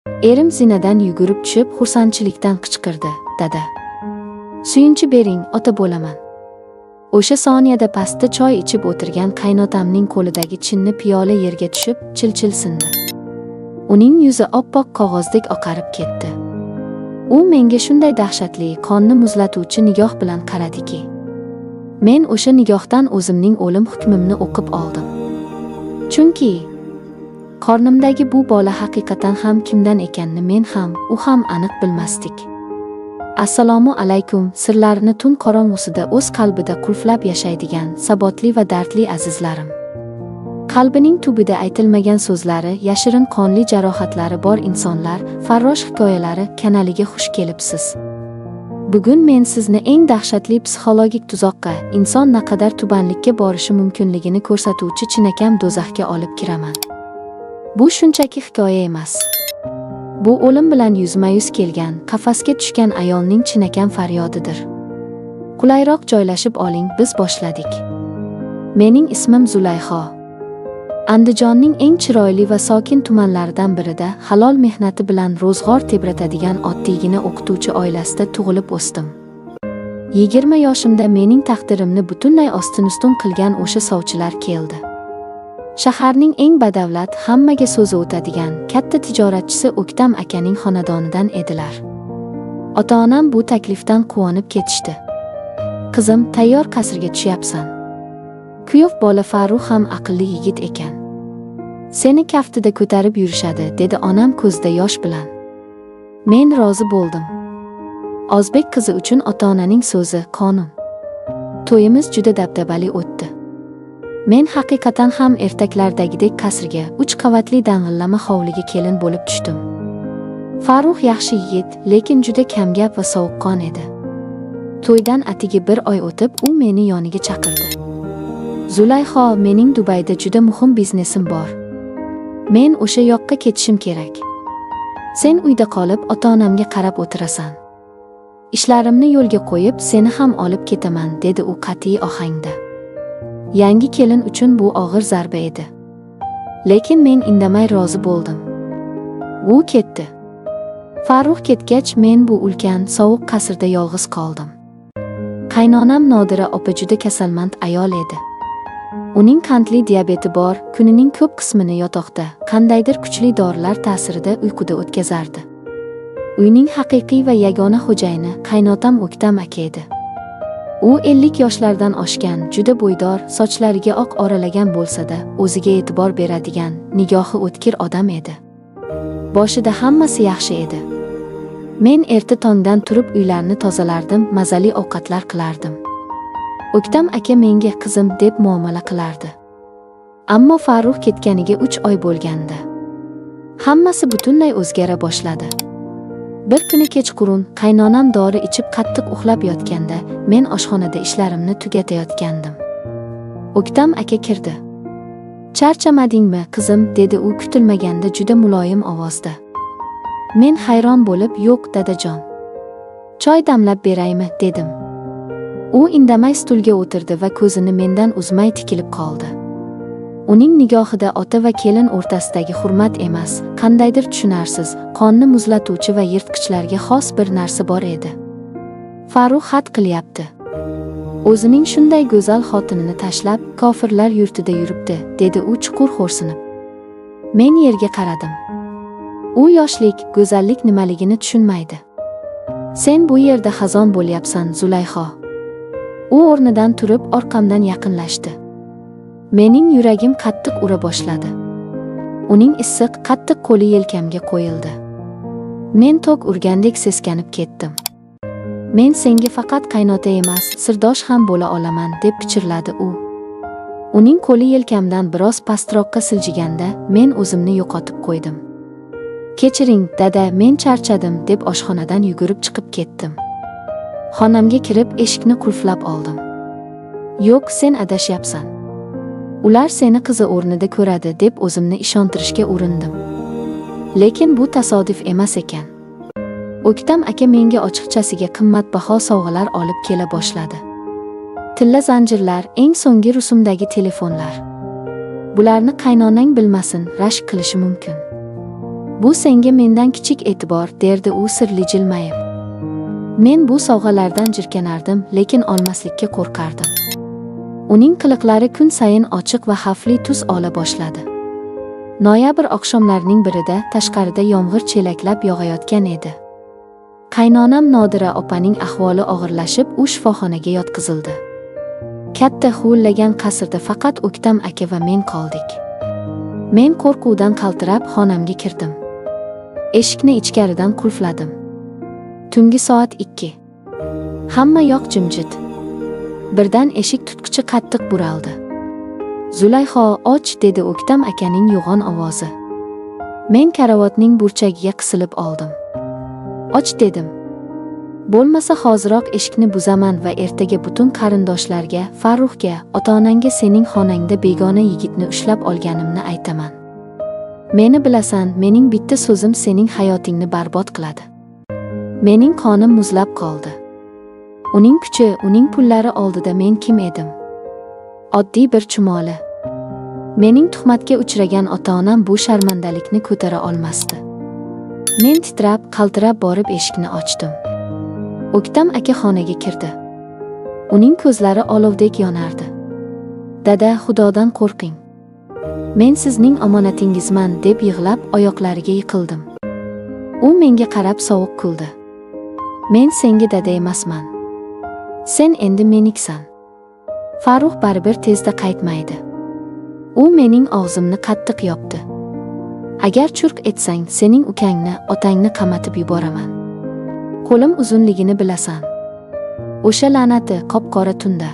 Erim zinadan yugurib tushib, xursandchilikdan qichqirdi: "Dada, suyunchi bering, ota bo'laman." O'sha soniyada pastda choy ichib o'tirgan qaynotamning qo'lidagi chinni piyola yerga tushib, chil-chil sindi. Uning yuzi oppoq qog'ozdek oqarib ketdi. U menga shunday dahshatli, qonni muzlatuvchi nigoh bilan qaradiki, men o'sha nigohdan o'zimning o'lim hukmimni o'qib oldim. Chunki qornimdagi bu bola haqiqatan ham kimdan ekanini men ham, u ham aniq bilmasdik. Assalomu alaykum, sirlarini tun qorong'usida o'z qalbida qulflab yashaydigan sabotli va dardli azizlarim. Qalbining tubida aytilmagan so'zlari, yashirin qonli jarohatlari bor insonlar, farrosh hikoyalari kanaliga xush kelibsiz. Bugun men sizni eng dahshatli psixologik tuzoqqa, inson naqadar tubanlikka borishi mumkinligini ko'rsatuvchi chinakam do'zaxga olib kiraman. Bu shunchaki hikoya emas. Bu o'lim bilan yuzma-yuz kelgan, qafasga tushgan ayolning chinakam faryodidir. Qulayroq joylashib oling, biz boshladik. Mening ismim Zulayho. Andijonning eng chiroyli va sokin tumanlaridan birida halol mehnati bilan ro'zg'or tebratadigan oddiygina o'qituvchi oilasida tug'ilib o'sdim. 20 yoshimda mening taqdirimni butunlay ostin-ustun qilgan o'sha sovchilar keldi. Shaharning eng badavlat, hammaga so'zi o'tadigan katta tijoratchisi O'ktam akaning xonadonidan edilar. Ota-onam bu taklifdan quvonib ketishdi. "Qizim, tayyor qasrga tushyapsan. Kuyov bola Farruh ham aqlli yigit ekan. Seni kaftida ko'tarib yurishadi", dedi onam ko'zida yosh bilan. Men rozi bo'ldim. Ozbek qizi uchun ota-onaning so'zi qonun. To'yimiz juda dabdabali o'tdi. Men haqiqatan ham ertaklardagidek qasrga, 3 qavatli dang'illama hovliga kelin bo'lib tushdim. Farruh yaxshi yigit, lekin juda kamgap va sovuqqon edi. To'ydan atigi 1 oy o'tib, u meni yoniga chaqirdi. "Zulayho, mening Dubayda juda muhim biznesim bor. Men o'sha yoqqa ketishim kerak. Sen uyda qolib, ota-onamga qarab o'tirasan. Ishlarimni yo'lga qo'yib, seni ham olib ketaman", dedi u qat'iy ohangda. Yangi kelin uchun bu og'ir zarba edi. Lekin men indamay rozi bo'ldim. U ketdi. Farruh ketgach, men bu ulkan, sovuq qasrda yolg'iz qoldim. Qaynonam Nodira opa juda kasalmand ayol edi. Uning qandli diabeti bor, kunining ko'p qismini yotoqda, qandaydir kuchli dorilar ta'sirida uyquda o'tkazardi. Uyning haqiqiy va yagona xo'jayini qaynotam O'ktam aka edi. U 50 yoshlardan oshgan, juda bo'ydor, sochlariga oq oralagan bo'lsa-da, o'ziga e'tibor beradigan, nigohi o'tkir odam edi. Boshida hammasi yaxshi edi. Men erta tongdan turib uylarni tozalardim, mazali ovqatlar qilardim. O'ktam aka menga "qizim" deb muomala qilardi. Ammo Farruh ketganiga 3 oy bo'lganda hammasi butunlay o'zgara boshladi. Bir kuni kechqurun qaynonam dori ichib qattiq uxlab yotganda, men oshxonada ishlarimni tugatayotgandim. O'ktam aka kirdi. "Charchamadingmi, qizim?" dedi u kutilmaganda juda muloyim ovozda. Men hayron bo'lib, "Yo'q, dadajon. Choy damlab beraymi?" dedim. U indamay stulga o'tirdi va ko'zini mendan uzmay tikilib qoldi. Uning nigohida ota va kelin o'rtasidagi hurmat emas, qandaydir tushunarsiz, qonni muzlatuvchi va yirtqichlarga xos bir narsa bor edi. "Farruh xat qilyapti. O'zining shunday go'zal xotinini tashlab, kofirlar yurtida yuribdi", dedi u chuqur xo'rsinib. Men yerga qaradim. U yoshlik, go'zallik nimaligini tushunmaydi. "Sen bu yerda xazon bo'lyapsan, Zulayho." U o'rnidan turib orqamdan yaqinlashdi. Mening yuragim qattiq ura boshladi. Uning issiq, qattiq qo'li yelkamga qo'yildi. Men tok urgandek seskanib ketdim. "Men senga faqat qaynota emas, sirdosh ham bo'la olaman", deb pichirladi u. Uning qo'li yelkamdan biroz pastroqqa siljiganda, men o'zimni yo'qotib qo'ydim. "Kechiring, dada, men charchadim", deb oshxonadan yugurib chiqib ketdim. Xonamga kirib eshikni qulflab oldim. "Yo'q, sen adashyapsan. Ular seni qizi o'rnida ko'radi", deb o'zimni ishontirishga urindim. Lekin bu tasodif emas ekan. O'ktam aka menga ochiqchasiga qimmatbaho sovg'alar olib kela boshladi. Tilla zanjirlar, eng so'nggi rusumdagi telefonlar. "Bularni qaynonang bilmasin, rashk qilishi mumkin. Bu senga mendan kichik e'tibor, derdi u sirli jilmayib. Men bu sovg'alardan jirkanardim, lekin olmaslikka qo'rqardim. Uning qiliqlari kun sayin ochiq va xavfli tus ola boshladi. Noyabr oqshomlarining birida tashqarida yomg'ir chelaklab yog'ayotgan edi. Qaynonam Nodira opaning ahvoli og'irlashib, u shifoxonaga yotqizildi. Katta huvillagan qasrda faqat O'ktam aka va men qoldik. Men qo'rquvdan qaltirab xonamga kirdim. Eshikni ichkaridan qulfladim. Tungi soat 2. Hamma yoq jimjit. Birdan eshik tutqichi qattiq buraldi. "Zulayho, och", dedi O'ktam akaning yo'g'on ovozi. Men karavotning burchagiga qisilib oldim. "Och", dedim. "Bo'lmasa hoziroq eshikni buzaman va ertaga butun qarindoshlarga, Farruhga, ota-onangga sening xonangda begona yigitni ushlab olganimni aytaman. Meni bilasan, mening bitta so'zim sening hayotingni barbod qiladi." Mening qonim muzlab qoldi. Uning kuchi, uning pullari oldida men kim edim? Oddiy bir chumoli. Mening tuhmatga uchragan ota-onam bu sharmandalikni ko'tara olmasdi. Men titrab, qaltirab borib eshikni ochdim. O'ktam aka xonaga kirdi. Uning ko'zlari olovdek yonardi. "Dada, Xudodan qo'rqing. Men sizning omonatingizman", deb yig'lab oyoqlariga yiqildim. U menga qarab sovuq kuldi. "Men senga dada emasman. Sen endi meniksan. Farruh baribir tezda qaytmaydi." U mening og'zimni qattiq yopdi. "Agar churq etsang, sening ukangni, otangni qamatib yuboraman. Qo'lim uzunligini bilasan. O'sha la'nati qop-qora tunda.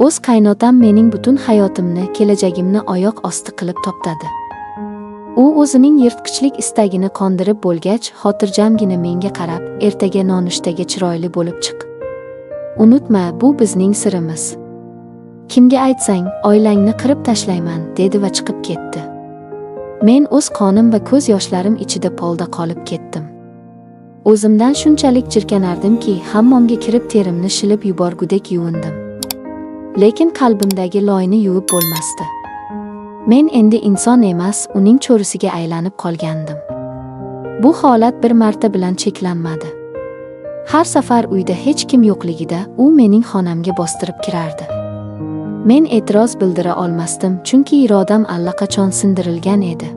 O'z qaynotam mening butun hayotimni, kelajagimni oyoq osti qilib toptadi. U o'zining yirtqichlik istagini qondirib bo'lgach, xotirjamgina menga qarab, ertaga nonushtaga chiroyli bo'lib chiq. Unutma, bu bizning sirimiz. Kimga aytsang, oilangni qirib tashlayman", dedi va chiqib ketdi. Men o'z qonim va ko'z yoshlarim ichida polda qolib ketdim. O'zimdan shunchalik jirkanardimki, hammomga kirib terimni shilib yuborgudek yuvindim. Lekin qalbimdagi loyni yuvib bo'lmasdi. Men endi inson emas, uning cho'risiga aylanib qolgandim. Bu holat bir marta bilan cheklanmadi. Har safar uyda hech kim yo'qligida u mening xonamga bostirib kirardi. Men e'tiroz bildira olmasdim, chunki irodam allaqachon sindirilgan edi.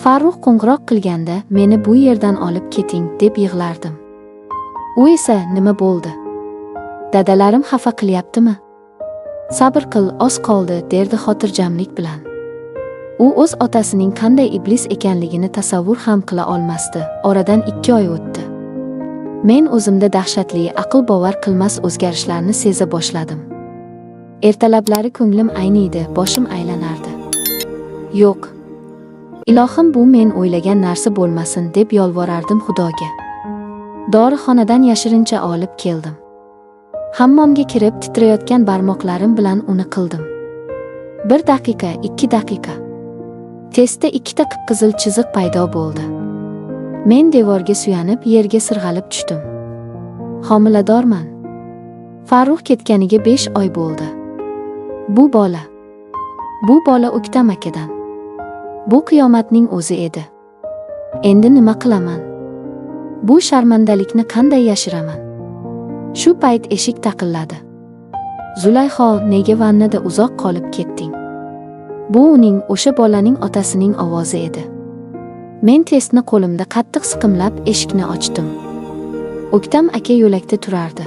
Farruh qo'ng'iroq qilganda, "Meni bu yerdan olib keting", deb yig'lardim. U esa, "Nima bo'ldi? Dadalarim xafa qilyaptimi? Sabr qil, oz qoldi", derdi xotirjamlik bilan. U o'z otasining qanday iblis ekanligini tasavvur ham qila olmasdi. Oradan 2 oy o'tdi. Men o'zimda dahshatli, aql bovar qilmas o'zgarishlarni seza boshladim. Ertalablari ko'nglim ayniydi, boshim aylanardi. "Yo'q. Ilohim, bu men o'ylagan narsa bo'lmasin", deb yolvorardim Xudoga. Dorixonadan yashirincha olib keldim. Hammomga kirib, titrayotgan barmoqlarim bilan uni qildim. 1 daqiqa, 2 daqiqa. Testda 2 ta qizil chiziq paydo bo'ldi. Men devorga suyanib, yerga sirg'alib tushdim. Homiladorman. Farruh ketganiga 5 oy bo'ldi. Bu bola O'ktam akadan. Bu qiyomatning o'zi edi. Endi nima qilaman? Bu sharmandalikni qanday yashiraman? Shu payt eshik taqilladi. "Zulayho, nega vannada uzoq qolib ketding?" Bu uning, o'sha bolaning otasining ovozi edi. Men testni qo'limda qattiq siqimlab eshikni ochdim. O'ktam aka yo'lakda turardi.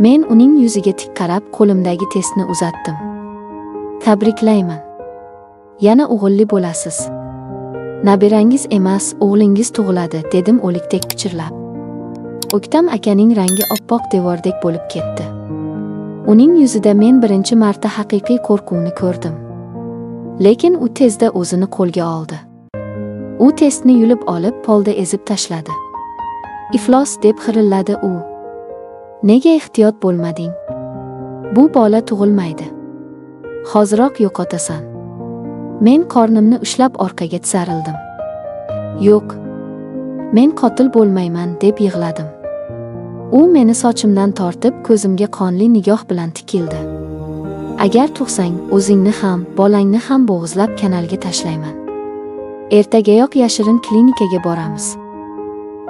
Men uning yuziga tik qarab qo'limdagi testni uzatdim. "Tabriklayman. Yana o'g'illi bo'lasiz. Nabirangiz emas, o'g'lingiz tug'iladi", dedim o'likdek pichirlab. O'ktam akaning rangi oppoq devordek bo'lib ketdi. Uning yuzida men birinchi marta haqiqiy qo'rquvni ko'rdim. Lekin u tezda o'zini qo'lga oldi. U testni yulib olib, polda ezib tashladi. "Iflos", deb xirilladi u. "Nega ehtiyot bo'lmading? Bu bola tug'ilmaydi. Hoziroq yo'qotasan." Men qornimni ushlab orqaga tisarildim. "Yo'q. Men qotil bo'lmayman", deb yig'ladim. U meni sochimdan tortib, ko'zimga qonli nigoh bilan tikildi. "Agar tug'sang, o'zingni ham, bolangni ham bo'g'izlab kanalga tashlayman. Ertagayoq yashirin klinikaga boramiz.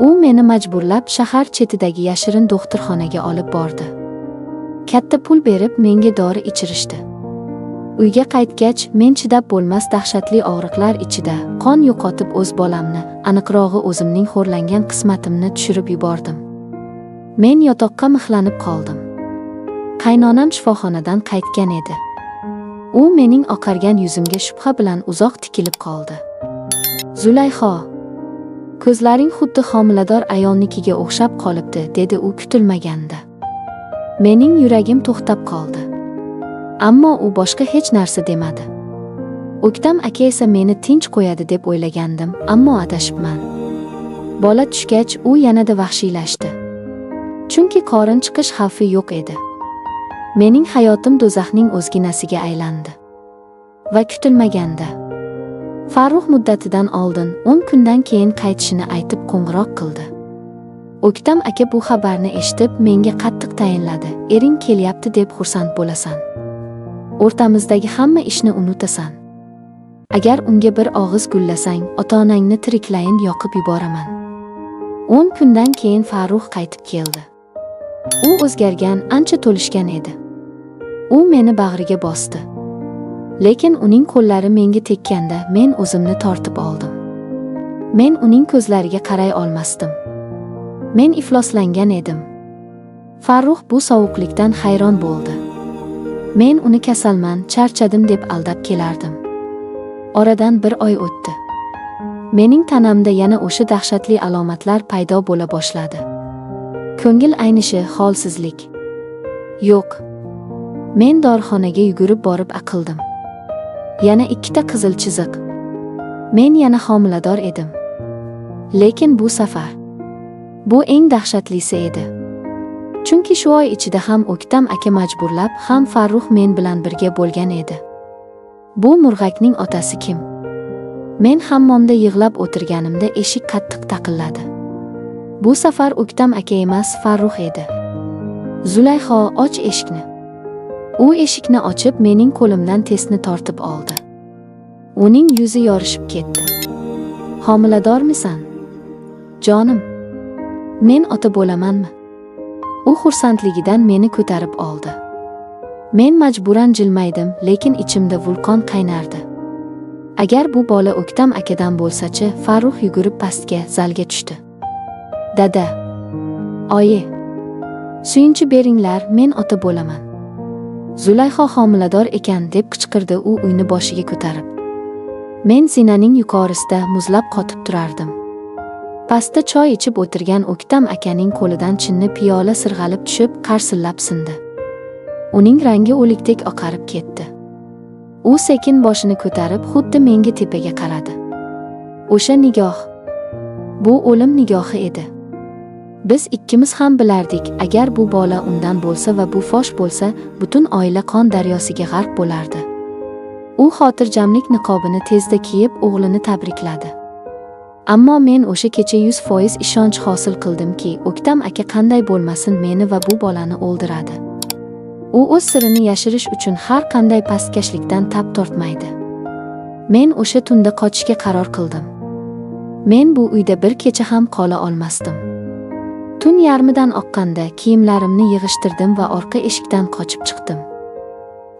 U meni majburlab shahar chetidagi yashirin doktorxonaga olib bordi. Katta pul berib menga dori ichirishdi. Uyga qaytgach, men chidab bo'lmas dahshatli og'riqlar ichida qon yo'qotib o'z bolamni, aniqrog'i o'zimning xo'rlangan qismatimni tushirib yubordim. Men yotoqqa mixlanib qoldim. Qaynonam shifoxonadan qaytgan edi. U mening oqargan yuzimga shubha bilan uzoq tikilib qoldi. Zulayho, ko'zlaring xuddi homilador ayolnikiga o'xshab qolibdi, dedi u kutilmaganda. Mening yuragim to'xtab qoldi. Ammo u boshqa hech narsa demadi. O'ktam aka esa meni tinch qo'yadi deb o'ylagandim, ammo adashibman. Bola tushgach, u yanada vahshiylashdi. Chunki qorin chiqish xavfi yo'q edi. Mening hayotim do'zaxning o'zginasiga aylandi. Va kutilmaganda Farruh muddatidan oldin 10 kundan keyin qaytishini aytib qo'ng'iroq qildi. O'ktam aka bu xabarni eshitib menga qattiq tayinladi. Ering kelyapti deb xursand bo'lasan. O'rtamizdagi hamma ishni unutasan. Agar unga bir og'iz gullasang, ota-onangni tiriklayin yoqib yuboraman. 10 kundan keyin Farruh qaytib keldi. U o'zgargan, ancha to'lishgan edi. U meni bag'riga bosdi. Lekin uning qo'llari menga tekkanda men o'zimni tortib oldim. Men uning ko'zlariga qaray olmasdim. Men ifloslangan edim. Farruh bu sovuqlikdan hayron bo'ldi. Men uni kasalman, charchadim deb aldab kelardim. Oradan bir oy o'tdi. Mening tanamda yana o'sha dahshatli alomatlar paydo bo'la boshladi. Ko'ngil aynishi, holsizlik. Yo'q. Men dorixonaga yugurib borib aqildim. Yana 2ta qizil chiziq. Men yana homilador edim. Lekin bu safar bu eng dahshatlisi edi. Chunki shu oy ichida ham O'ktam aka majburlab, ham Farruh men bilan birga bo'lgan edi. Bu murg'akning otasi kim? Men hammomda yig'lab o'tirganimda eshik qattiq taqilladi. Bu safar O'ktam aka emas, Farruh edi. Zulayho, och eshikni. U eshikni ochib, mening qo'limdan testni tortib oldi. Uning yuzi yorishib ketdi. Homiladormisan? Jonim, men ota bo'lamanmi? U xursandligidan meni ko'tarib oldi. Men majburan jilmaydim, lekin ichimda vulqon qaynardi. Agar bu bola O'ktam akadan bo'lsa-chi, Farruh yugurib pastga, zalga tushdi. Dada, oyi, suyunchi beringlar, men ota bo'laman. Zulayho homilador ekan deb qichqirdi u uyni boshiga ko'tarib. Men zinaning yuqorisida muzlab qotib turardim. Pastda choy ichib o'tirgan O'ktam akaning qo'lidan chinni piyola sirg'alib tushib, qarsillab sindi. Uning rangi o'likdek oqarib ketdi. U sekin boshini ko'tarib, xuddi menga tepaga qaradi. O'sha nigoh, bu o'lim nigohi edi. Biz ikkimiz ham bilardik, agar bu bola undan bo'lsa va bu fosh bo'lsa, butun oila qon daryosiga g'arq bo'lardi. U xotirjamlik niqobini tezda kiyib, o'g'lini tabrikladi. Ammo men o'sha kecha 100% ishonch hosil qildimki, O'ktam aka qanday bo'lmasin meni va bu bolani o'ldiradi. U o'z sirini yashirish uchun har qanday pastkashlikdan tab tortmaydi. Men o'sha tunda qochishga qaror qildim. Men bu uyda bir kecha ham qola olmasdim. Tun yarmidan oqqanda kiyimlarimni yig'ishtirdim va orqa eshikdan qochib chiqdim.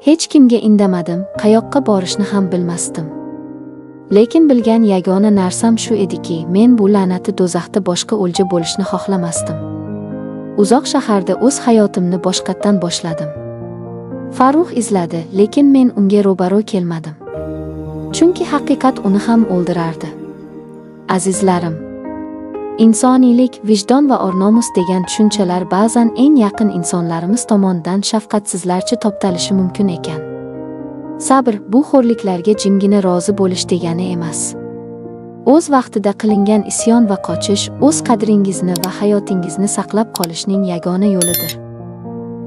Hech kimga indamadim, qayoqqa borishni ham bilmasdim. Lekin bilgan yagona narsam shu ediki, men bu la'nati do'zaxda boshqa o'lja bo'lishni xohlamasdim. Uzoq shaharda o'z hayotimni boshqatdan boshladim. Farruh izladi, lekin men unga ro'baro kelmadim. Chunki haqiqat uni ham o'ldirardi. Azizlarim, insoniylik, vijdon va or-nomus degan tushunchalar ba'zan eng yaqin insonlarimiz tomonidan shafqatsizlarcha toptalishi mumkin ekan. Sabr bu xo'rliklarga jimgina rozi bo'lish degani emas. O'z vaqtida qilingan isyon va qochish o'z qadringizni va hayotingizni saqlab qolishning yagona yo'lidir.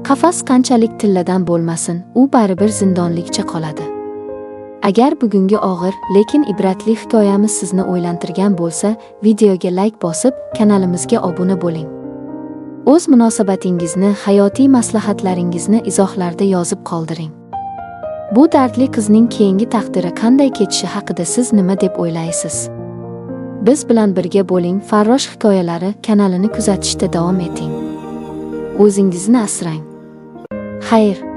Qafas qanchalik tilladan bo'lmasin, u baribir zindonlikcha qoladi. Agar bugungi og'ir, lekin ibratli hikoyamiz sizni o'ylantirgan bo'lsa, videoga like bosib, kanalimizga obuna bo'ling. O'z munosabatingizni, hayotiy maslahatlaringizni izohlarda yozib qoldiring. Bu dardli qizning keyingi taqdiri qanday kechishi haqida siz nima deb o'ylaysiz? Biz bilan birga bo'ling. Farrosh hikoyalari kanalini kuzatishda davom eting. O'zingizni asrang. Xayr.